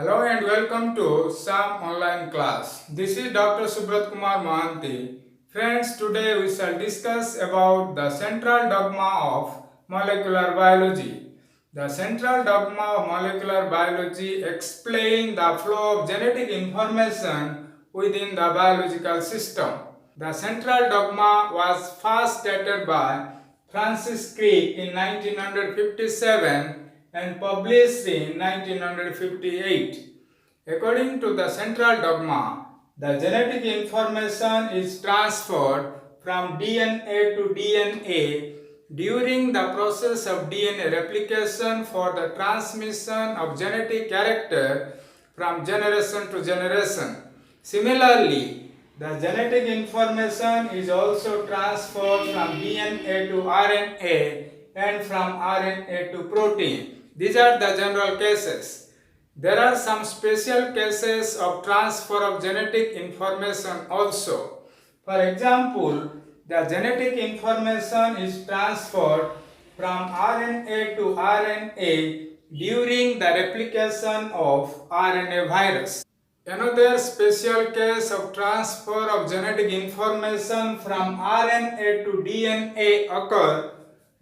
Hello and welcome to Sam online class. This is Dr. Subrat Kumar Mohanty. Friends, today we shall discuss about the central dogma of molecular biology. The central dogma of molecular biology explains the flow of genetic information within the biological system. The central dogma was first stated by Francis Crick in 1957 and published in 1958. According to the central dogma, the genetic information is transferred from DNA to DNA during the process of DNA replication for the transmission of genetic character from generation to generation. Similarly, the genetic information is also transferred from DNA to RNA and from RNA to protein. These are the general cases. There are some special cases of transfer of genetic information also. For example, the genetic information is transferred from RNA to RNA during the replication of RNA virus. Another special case of transfer of genetic information from RNA to DNA occur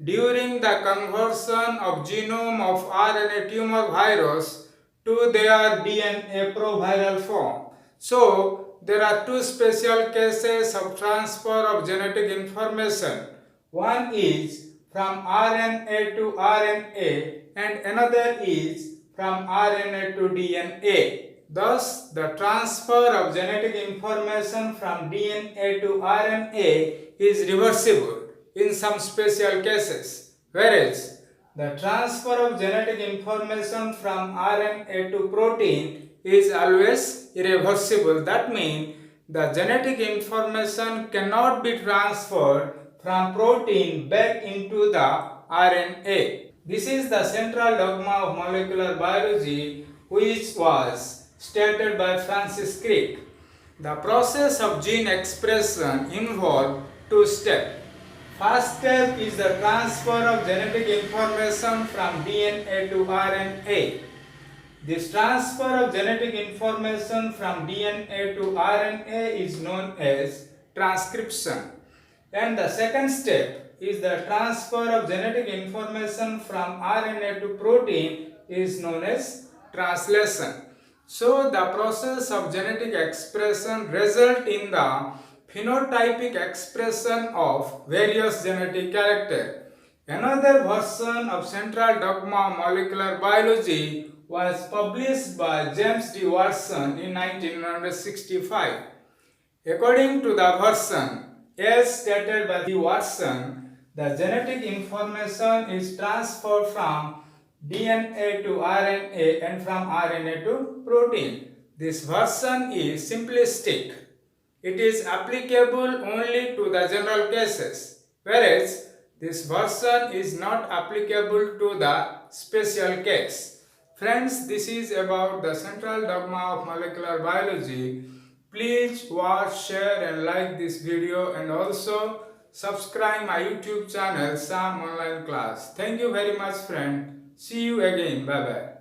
during the conversion of genome of RNA tumor virus to their DNA proviral form. So, there are two special cases of transfer of genetic information. One is from RNA to RNA and another is from RNA to DNA. Thus, the transfer of genetic information from DNA to RNA is reversible in some special cases, whereas the transfer of genetic information from RNA to protein is always irreversible. That means the genetic information cannot be transferred from protein back into the RNA. This is the central dogma of molecular biology, which was stated by Francis Crick. The process of gene expression involves two steps. First step is the transfer of genetic information from DNA to RNA. This transfer of genetic information from DNA to RNA is known as transcription. And the second step is the transfer of genetic information from RNA to protein is known as translation. So the process of genetic expression results in the phenotypic expression of various genetic characters. Another version of central dogma of molecular biology was published by James D. Watson in 1965. According to the version, as stated by D. Watson, the genetic information is transferred from DNA to RNA and from RNA to protein. This version is simplistic. It is applicable only to the general cases, whereas this version is not applicable to the special case. Friends, this is about the central dogma of molecular biology. Please watch, share and like this video and also subscribe my YouTube channel Sam Online Class. Thank you very much friend. See you again. Bye bye.